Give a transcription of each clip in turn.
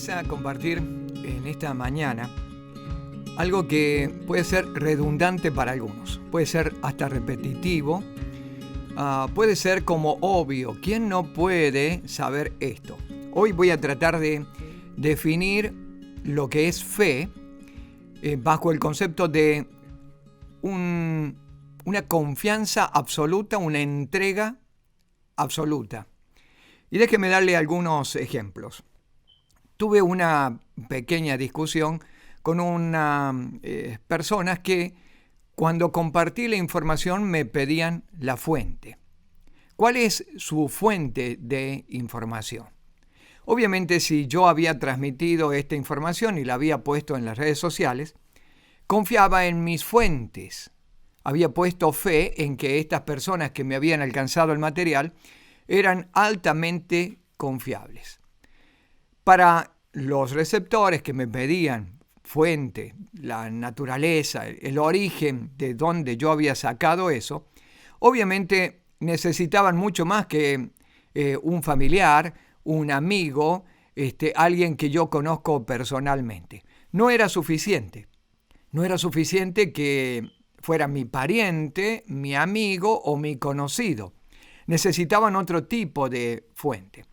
interesa compartir en esta mañana algo que puede ser redundante para algunos, puede ser hasta repetitivo, puede ser como obvio. ¿Quién no puede saber esto? Hoy voy a tratar de definir lo que es fe bajo el concepto de una confianza absoluta, una entrega absoluta. Y déjeme darle algunos ejemplos. Tuve una pequeña discusión con unas personas que cuando compartí la información me pedían la fuente. ¿Cuál es su fuente de información? Obviamente, si yo había transmitido esta información y la había puesto en las redes sociales, confiaba en mis fuentes. Había puesto fe en que estas personas que me habían alcanzado el material eran altamente confiables. Para los receptores que me pedían fuente, la naturaleza, el origen de donde yo había sacado eso, obviamente necesitaban mucho más que un familiar, un amigo, alguien que yo conozco personalmente. No era suficiente que fuera mi pariente, mi amigo o mi conocido. Necesitaban otro tipo de fuente.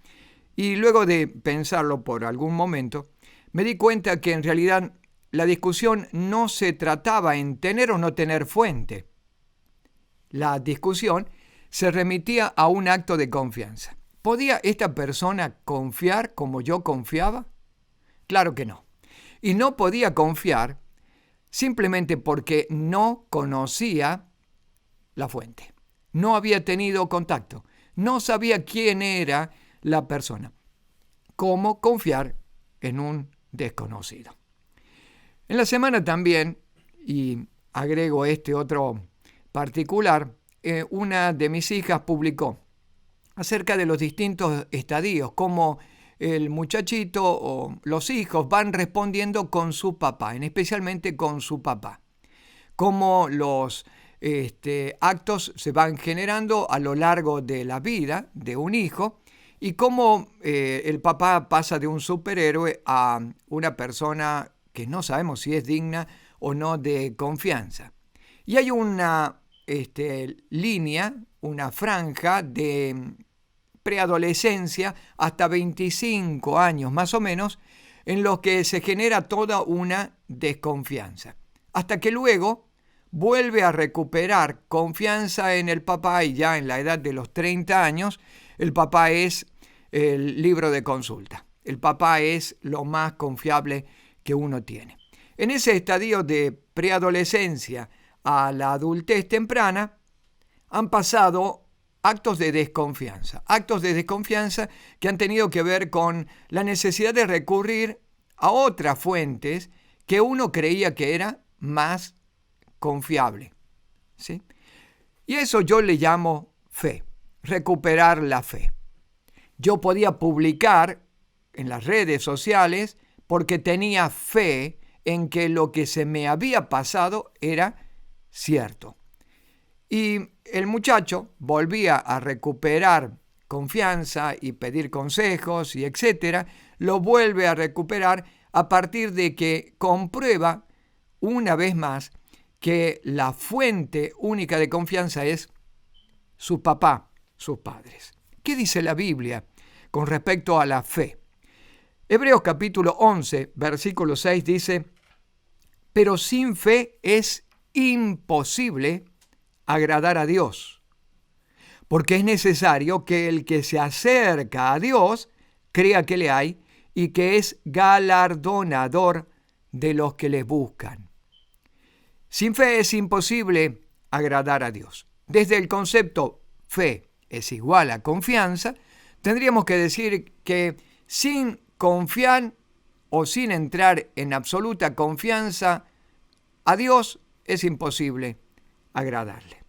Y luego de pensarlo por algún momento, me di cuenta que en realidad la discusión no se trataba en tener o no tener fuente. La discusión se remitía a un acto de confianza. ¿Podía esta persona confiar como yo confiaba? Claro que no. Y no podía confiar simplemente porque no conocía la fuente. No había tenido contacto. No sabía quién era la persona. ¿Cómo confiar en un desconocido? En la semana también, y agrego este otro particular, una de mis hijas publicó acerca de los distintos estadios, cómo el muchachito o los hijos van respondiendo con su papá, especialmente con su papá. Cómo los actos se van generando a lo largo de la vida de un hijo y cómo el papá pasa de un superhéroe a una persona que no sabemos si es digna o no de confianza. Y hay una línea, una franja de preadolescencia hasta 25 años más o menos, en los que se genera toda una desconfianza. Hasta que luego vuelve a recuperar confianza en el papá y ya en la edad de los 30 años, el papá es el libro de consulta. El papá es lo más confiable que uno tiene. En ese estadio de preadolescencia a la adultez temprana han pasado actos de desconfianza que han tenido que ver con la necesidad de recurrir a otras fuentes que uno creía que era más confiable, ¿sí? Y eso yo le llamo fe, recuperar la fe. Yo podía publicar en las redes sociales porque tenía fe en que lo que se me había pasado era cierto. Y el muchacho volvía a recuperar confianza y pedir consejos y etcétera, lo vuelve a recuperar a partir de que comprueba una vez más que la fuente única de confianza es su papá, sus padres. ¿Qué dice la Biblia con respecto a la fe? Hebreos capítulo 11, versículo 6 dice: pero sin fe es imposible agradar a Dios, porque es necesario que el que se acerca a Dios crea que le hay y que es galardonador de los que le buscan. Sin fe es imposible agradar a Dios. Desde el concepto fe es igual a confianza, tendríamos que decir que sin confiar o sin entrar en absoluta confianza a Dios es imposible agradarle.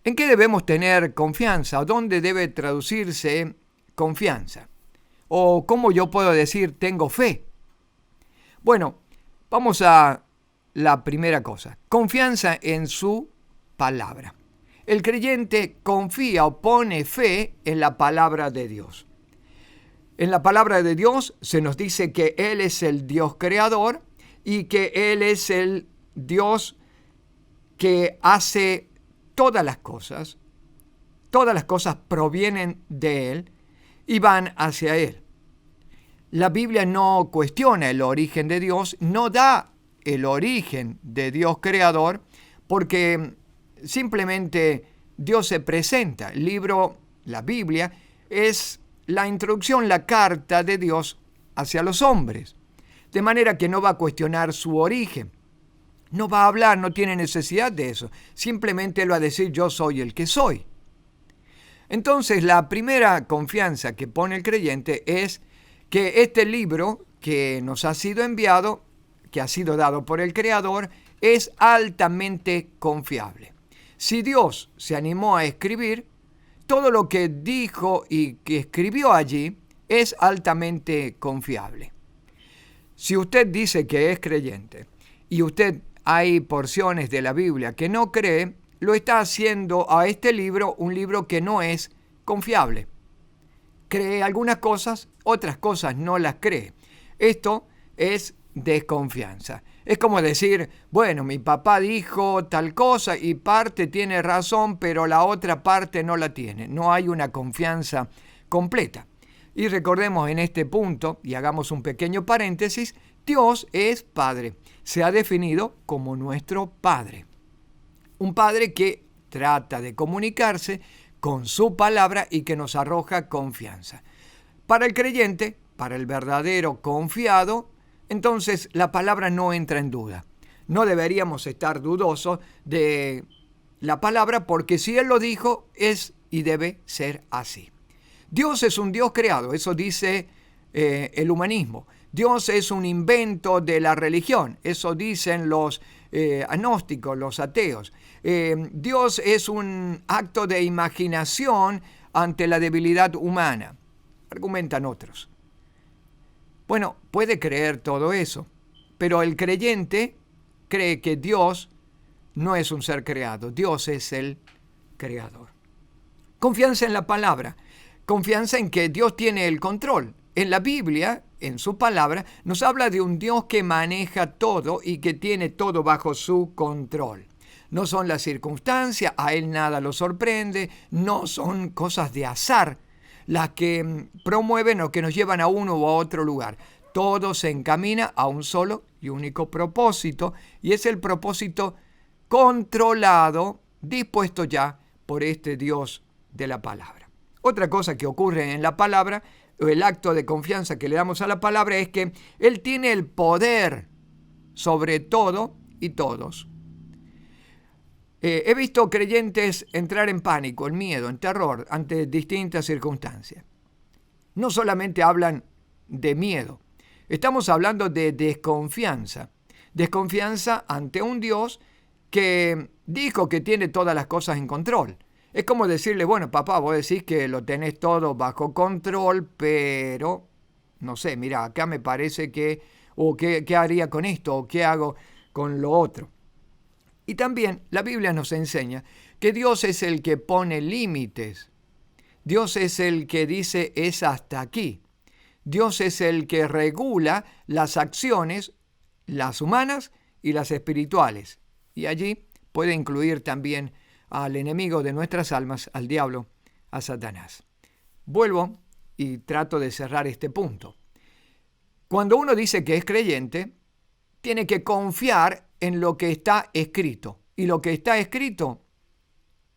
¿En qué debemos tener confianza? ¿Dónde debe traducirse confianza? ¿O cómo yo puedo decir tengo fe? Bueno, vamos a la primera cosa. Confianza en su palabra. El creyente confía o pone fe en la palabra de Dios. En la palabra de Dios se nos dice que Él es el Dios creador y que Él es el Dios que hace todas las cosas. Todas las cosas provienen de Él y van hacia Él. La Biblia no cuestiona el origen de Dios, no da el origen de Dios creador, porque simplemente Dios se presenta. El libro, la Biblia, es la introducción, la carta de Dios hacia los hombres. De manera que no va a cuestionar su origen. No va a hablar, no tiene necesidad de eso. Simplemente Él va a decir, yo soy el que soy. Entonces, la primera confianza que pone el creyente es que este libro que nos ha sido enviado, que ha sido dado por el Creador, es altamente confiable. Si Dios se animó a escribir, todo lo que dijo y que escribió allí es altamente confiable. Si usted dice que es creyente y usted hay porciones de la Biblia que no cree, lo está haciendo a este libro un libro que no es confiable. Cree algunas cosas, otras cosas no las cree. Esto es desconfianza. Es como decir, bueno, mi papá dijo tal cosa y parte tiene razón, pero la otra parte no la tiene. No hay una confianza completa. Y recordemos en este punto, y hagamos un pequeño paréntesis, Dios es Padre. Se ha definido como nuestro Padre. Un Padre que trata de comunicarse con su palabra y que nos arroja confianza. Para el creyente, para el verdadero confiado, entonces la palabra no entra en duda. No deberíamos estar dudosos de la palabra porque si Él lo dijo, es y debe ser así. Dios es un Dios creado, eso dice el humanismo. Dios es un invento de la religión, eso dicen los agnósticos, los ateos. Dios es un acto de imaginación ante la debilidad humana, argumentan otros. Bueno, puede creer todo eso, pero el creyente cree que Dios no es un ser creado, Dios es el creador. Confianza en la palabra, confianza en que Dios tiene el control. En la Biblia, en su palabra, nos habla de un Dios que maneja todo y que tiene todo bajo su control. No son las circunstancias, a Él nada lo sorprende, no son cosas de azar las que promueven o que nos llevan a uno o a otro lugar. Todo se encamina a un solo y único propósito, y es el propósito controlado, dispuesto ya por este Dios de la palabra. Otra cosa que ocurre en la palabra, o el acto de confianza que le damos a la palabra, es que Él tiene el poder sobre todo y todos. He visto creyentes entrar en pánico, en miedo, en terror ante distintas circunstancias. No solamente hablan de miedo, estamos hablando de desconfianza. Desconfianza ante un Dios que dijo que tiene todas las cosas en control. Es como decirle, bueno, papá, vos decís que lo tenés todo bajo control, pero, no sé, mira, acá me parece que, o qué haría con esto, o qué hago con lo otro. Y también la Biblia nos enseña que Dios es el que pone límites. Dios es el que dice es hasta aquí. Dios es el que regula las acciones, las humanas y las espirituales. Y allí puede incluir también al enemigo de nuestras almas, al diablo, a Satanás. Vuelvo y trato de cerrar este punto. Cuando uno dice que es creyente, tiene que confiar en lo que está escrito. Y lo que está escrito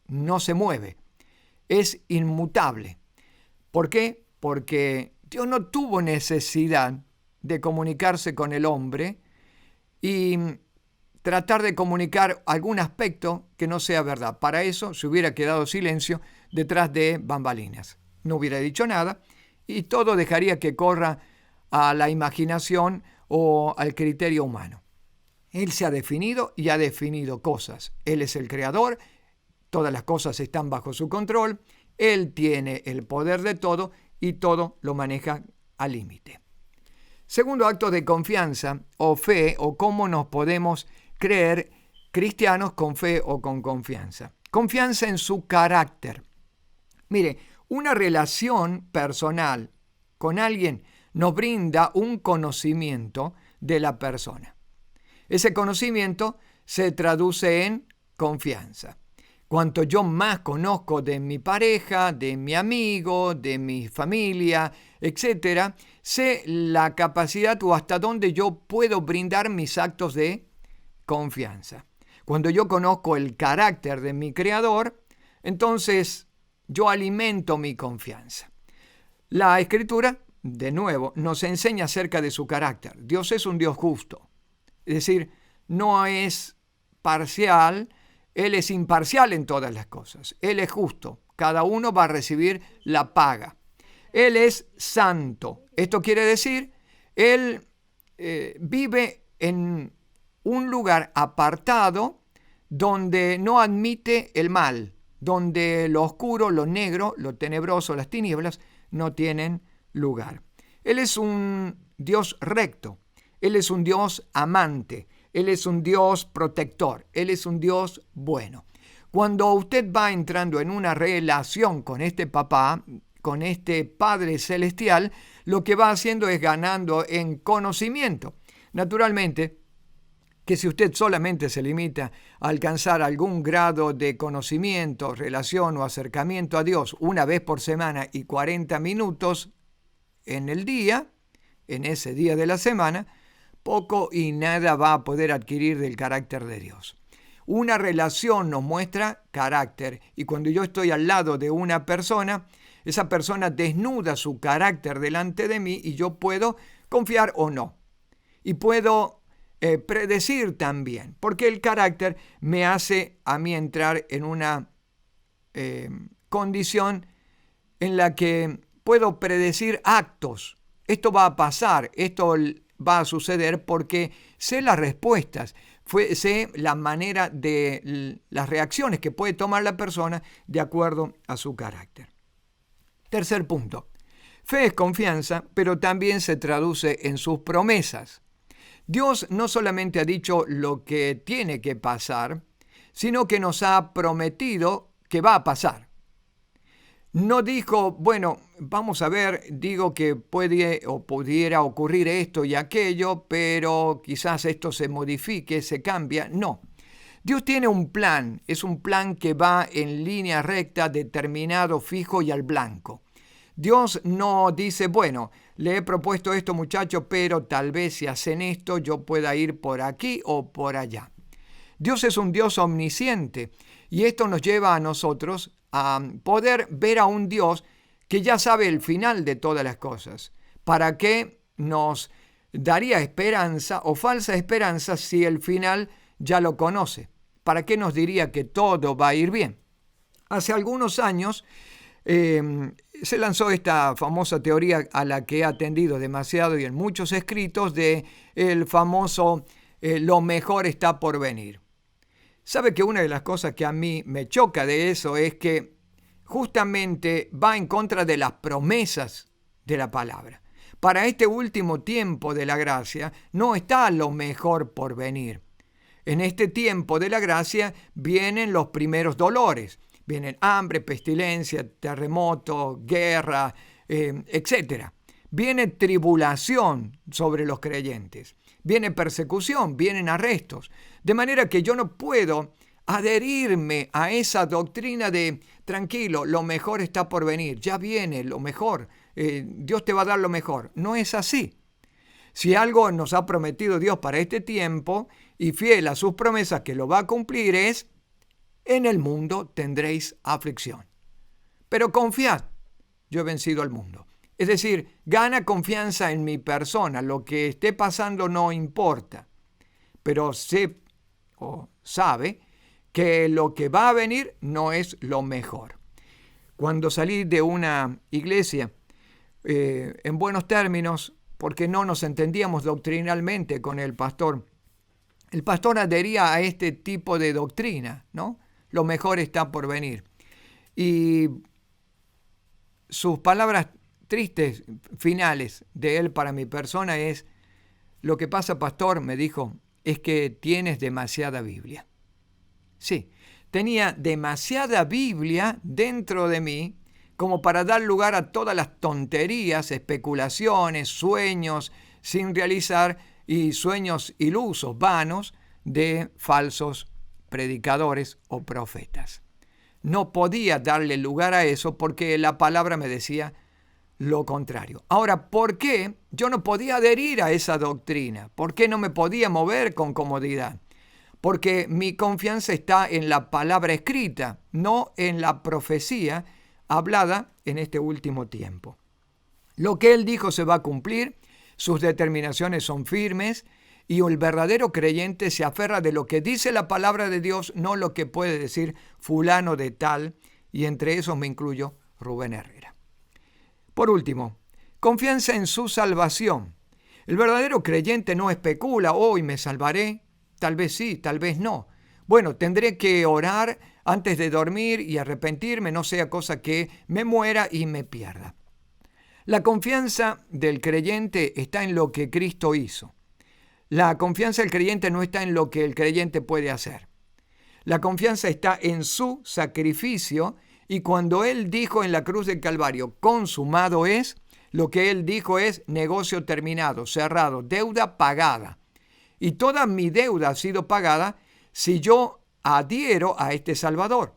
no se mueve, es inmutable. ¿Por qué? Porque Dios no tuvo necesidad de comunicarse con el hombre y tratar de comunicar algún aspecto que no sea verdad. Para eso se hubiera quedado silencio detrás de bambalinas. No hubiera dicho nada y todo dejaría que corra a la imaginación o al criterio humano. Él se ha definido y ha definido cosas. Él es el creador, todas las cosas están bajo su control, Él tiene el poder de todo y todo lo maneja al límite. Segundo acto de confianza o fe, o cómo nos podemos creer cristianos con fe o con confianza. Confianza en su carácter. Mire, una relación personal con alguien nos brinda un conocimiento de la persona. Ese conocimiento se traduce en confianza. Cuanto yo más conozco de mi pareja, de mi amigo, de mi familia, etc., sé la capacidad o hasta dónde yo puedo brindar mis actos de confianza. Cuando yo conozco el carácter de mi Creador, entonces yo alimento mi confianza. La Escritura, de nuevo, nos enseña acerca de su carácter. Dios es un Dios justo. Es decir, no es parcial, Él es imparcial en todas las cosas. Él es justo. Cada uno va a recibir la paga. Él es santo. Esto quiere decir, Él vive en un lugar apartado donde no admite el mal, donde lo oscuro, lo negro, lo tenebroso, las tinieblas no tienen lugar. Él es un Dios recto. Él es un Dios amante. Él es un Dios protector. Él es un Dios bueno. Cuando usted va entrando en una relación con este papá, con este Padre Celestial, lo que va haciendo es ganando en conocimiento. Naturalmente, que si usted solamente se limita a alcanzar algún grado de conocimiento, relación o acercamiento a Dios una vez por semana y 40 minutos en el día, en ese día de la semana, poco y nada va a poder adquirir del carácter de Dios. Una relación nos muestra carácter y cuando yo estoy al lado de una persona, esa persona desnuda su carácter delante de mí y yo puedo confiar o no. Y puedo predecir también, porque el carácter me hace a mí entrar en una condición en la que puedo predecir actos. Esto va a pasar, esto va a suceder porque sé las respuestas, sé la manera de las reacciones que puede tomar la persona de acuerdo a su carácter. Tercer punto. Fe es confianza, pero también se traduce en sus promesas. Dios no solamente ha dicho lo que tiene que pasar, sino que nos ha prometido que va a pasar. No dijo, bueno, vamos a ver, digo que puede o pudiera ocurrir esto y aquello, pero quizás esto se modifique, se cambia. No. Dios tiene un plan, es un plan que va en línea recta, determinado, fijo y al blanco. Dios no dice, bueno, le he propuesto esto, muchachos, pero tal vez si hacen esto yo pueda ir por aquí o por allá. Dios es un Dios omnisciente y esto nos lleva a nosotros a poder ver a un Dios que ya sabe el final de todas las cosas. ¿Para qué nos daría esperanza o falsa esperanza si el final ya lo conoce? ¿Para qué nos diría que todo va a ir bien? Hace algunos años se lanzó esta famosa teoría a la que he atendido demasiado y en muchos escritos de el famoso lo mejor está por venir. ¿Sabe que una de las cosas que a mí me choca de eso es que justamente va en contra de las promesas de la palabra? Para este último tiempo de la gracia no está lo mejor por venir. En este tiempo de la gracia vienen los primeros dolores. Vienen hambre, pestilencia, terremoto, guerra, etc. Viene tribulación sobre los creyentes. Viene persecución, vienen arrestos. De manera que yo no puedo adherirme a esa doctrina de tranquilo, lo mejor está por venir, ya viene lo mejor, Dios te va a dar lo mejor. No es así. Si algo nos ha prometido Dios para este tiempo y fiel a sus promesas que lo va a cumplir es: en el mundo tendréis aflicción, pero confiad, yo he vencido al mundo. Es decir, gana confianza en mi persona, lo que esté pasando no importa, pero sé o sabe que lo que va a venir no es lo mejor. Cuando salí de una iglesia en buenos términos, porque no nos entendíamos doctrinalmente con el pastor adhería a este tipo de doctrina, ¿no? Lo mejor está por venir. Y sus palabras tristes finales de él para mi persona es: lo que pasa, pastor, me dijo, es que tienes demasiada Biblia. Sí, tenía demasiada Biblia dentro de mí como para dar lugar a todas las tonterías, especulaciones, sueños sin realizar y sueños ilusos, vanos, de falsos predicadores o profetas. No podía darle lugar a eso porque la palabra me decía lo contrario. Ahora, ¿por qué yo no podía adherir a esa doctrina? ¿Por qué no me podía mover con comodidad? Porque mi confianza está en la palabra escrita, no en la profecía hablada en este último tiempo. Lo que él dijo se va a cumplir, sus determinaciones son firmes y el verdadero creyente se aferra de lo que dice la palabra de Dios, no lo que puede decir fulano de tal, y entre esos me incluyo Rubén Herrera. Por último, confianza en su salvación. El verdadero creyente no especula, hoy me salvaré, tal vez sí, tal vez no. Bueno, tendré que orar antes de dormir y arrepentirme, no sea cosa que me muera y me pierda. La confianza del creyente está en lo que Cristo hizo. La confianza del creyente no está en lo que el creyente puede hacer. La confianza está en su sacrificio y cuando Él dijo en la cruz del Calvario, consumado es, lo que Él dijo es negocio terminado, cerrado, deuda pagada. Y toda mi deuda ha sido pagada si yo adhiero a este Salvador,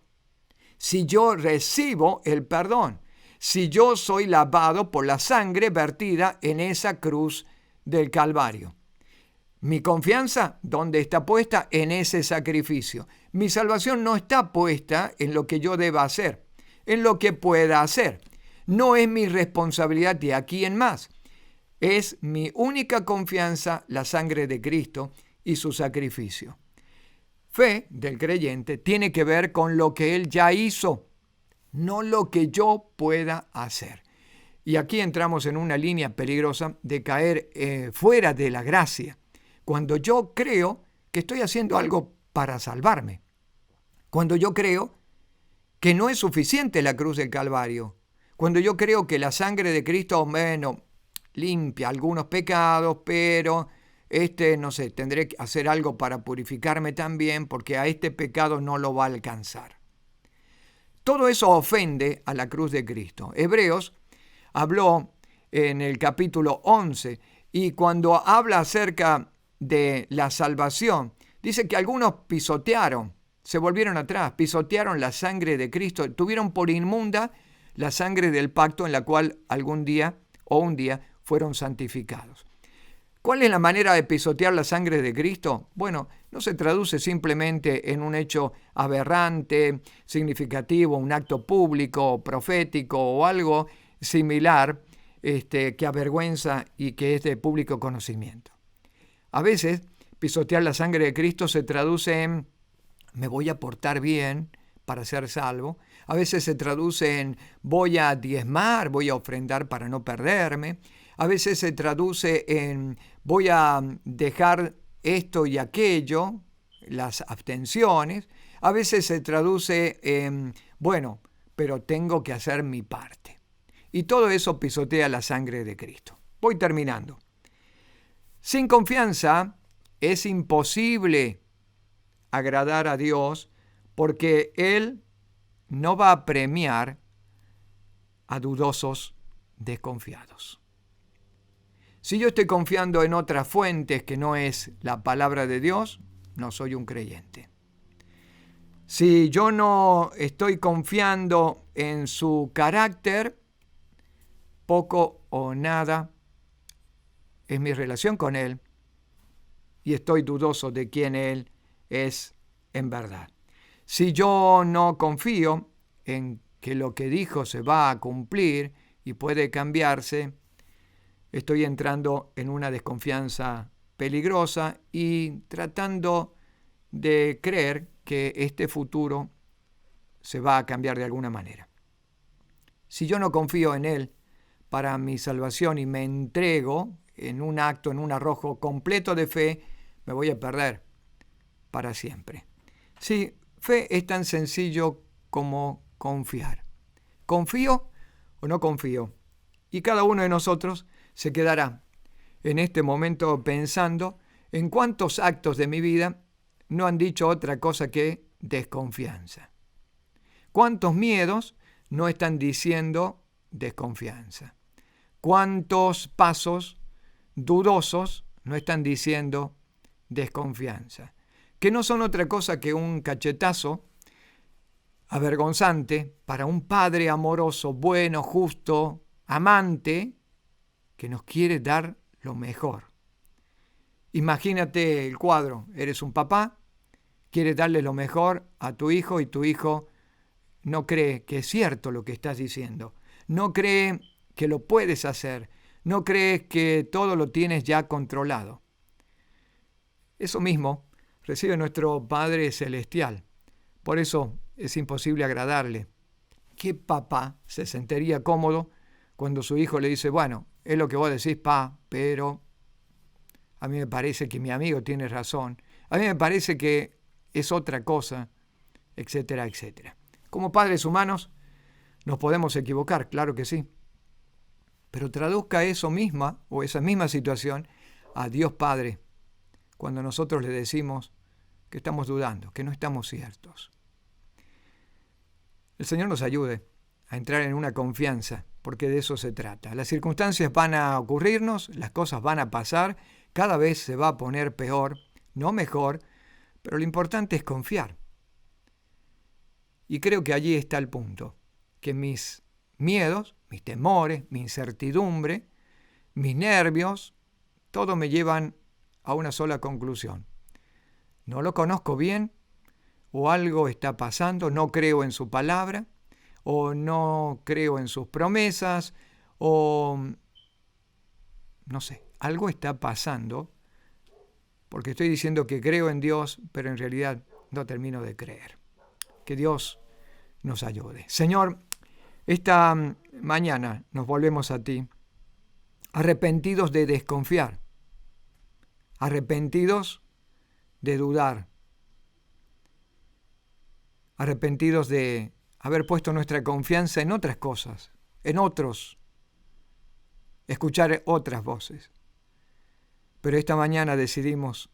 si yo recibo el perdón, si yo soy lavado por la sangre vertida en esa cruz del Calvario. Mi confianza, ¿dónde está puesta? En ese sacrificio. Mi salvación no está puesta en lo que yo deba hacer, en lo que pueda hacer. No es mi responsabilidad de aquí en más. Es mi única confianza la sangre de Cristo y su sacrificio. Fe del creyente tiene que ver con lo que Él ya hizo, no lo que yo pueda hacer. Y aquí entramos en una línea peligrosa de caer fuera de la gracia. Cuando yo creo que estoy haciendo algo para salvarme. Cuando yo creo que no es suficiente la cruz del Calvario. Cuando yo creo que la sangre de Cristo, bueno, limpia algunos pecados, pero no sé, tendré que hacer algo para purificarme también, porque a este pecado no lo va a alcanzar. Todo eso ofende a la cruz de Cristo. Hebreos habló en el capítulo 11, y cuando habla acerca de la salvación, dice que algunos pisotearon, se volvieron atrás, pisotearon la sangre de Cristo, tuvieron por inmunda la sangre del pacto en la cual algún día o un día fueron santificados. ¿Cuál es la manera de pisotear la sangre de Cristo? Bueno, no se traduce simplemente en un hecho aberrante, significativo, un acto público, profético o algo similar que avergüenza y que es de público conocimiento. A veces, pisotear la sangre de Cristo se traduce en me voy a portar bien para ser salvo. A veces se traduce en voy a diezmar, voy a ofrendar para no perderme. A veces se traduce en voy a dejar esto y aquello, las abstenciones. A veces se traduce en bueno, pero tengo que hacer mi parte. Y todo eso pisotea la sangre de Cristo. Voy terminando. Sin confianza es imposible agradar a Dios porque Él no va a premiar a dudosos desconfiados. Si yo estoy confiando en otras fuentes que no es la palabra de Dios, no soy un creyente. Si yo no estoy confiando en su carácter, poco o nada es mi relación con Él y estoy dudoso de quién Él es en verdad. Si yo no confío en que lo que dijo se va a cumplir y puede cambiarse, estoy entrando en una desconfianza peligrosa y tratando de creer que este futuro se va a cambiar de alguna manera. Si yo no confío en Él para mi salvación y me entrego en un acto, en un arrojo completo de fe, me voy a perder para siempre. Sí, fe es tan sencillo como confiar. ¿Confío o no confío? Y cada uno de nosotros se quedará en este momento pensando en cuántos actos de mi vida no han dicho otra cosa que desconfianza. ¿Cuántos miedos no están diciendo desconfianza? ¿Cuántos pasos dudosos no están diciendo desconfianza? Que no son otra cosa que un cachetazo avergonzante para un padre amoroso, bueno, justo, amante, que nos quiere dar lo mejor. Imagínate el cuadro, eres un papá, quieres darle lo mejor a tu hijo y tu hijo no cree que es cierto lo que estás diciendo, no cree que lo puedes hacer, no crees que todo lo tienes ya controlado. Eso mismo recibe nuestro Padre Celestial. Por eso es imposible agradarle. ¿Qué papá se sentiría cómodo cuando su hijo le dice, bueno, es lo que vos decís, pa, pero a mí me parece que mi amigo tiene razón, a mí me parece que es otra cosa, etcétera, etcétera? Como padres humanos nos podemos equivocar, claro que sí. Pero traduzca eso misma o esa misma situación a Dios Padre cuando nosotros le decimos que estamos dudando, que no estamos ciertos. El Señor nos ayude a entrar en una confianza, porque de eso se trata. Las circunstancias van a ocurrirnos, las cosas van a pasar, cada vez se va a poner peor, no mejor, pero lo importante es confiar. Y creo que allí está el punto, que mis miedos, mis temores, mi incertidumbre, mis nervios, todo me llevan a una sola conclusión. No lo conozco bien, o algo está pasando, no creo en su palabra, o no creo en sus promesas, o no sé, algo está pasando, porque estoy diciendo que creo en Dios, pero en realidad no termino de creer. Que Dios nos ayude. Señor, esta mañana nos volvemos a ti, arrepentidos de desconfiar, arrepentidos de dudar, arrepentidos de haber puesto nuestra confianza en otras cosas, en otros, escuchar otras voces. Pero esta mañana decidimos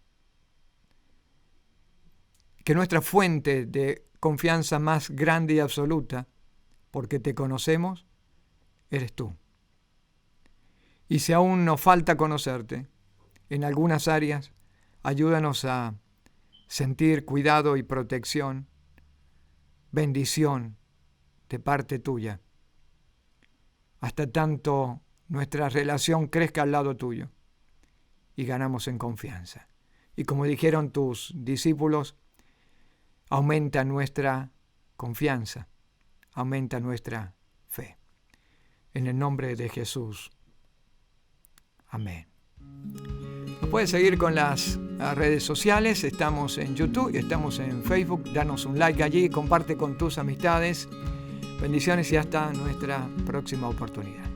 que nuestra fuente de confianza más grande y absoluta, porque te conocemos, eres tú. Y si aún nos falta conocerte, en algunas áreas, ayúdanos a sentir cuidado y protección, bendición de parte tuya, hasta tanto nuestra relación crezca al lado tuyo y ganamos en confianza. Y como dijeron tus discípulos, aumenta nuestra confianza, aumenta nuestra fe. En el nombre de Jesús. Amén. Nos puedes seguir con las redes sociales, estamos en YouTube y estamos en Facebook. Danos un like allí, comparte con tus amistades. Bendiciones y hasta nuestra próxima oportunidad.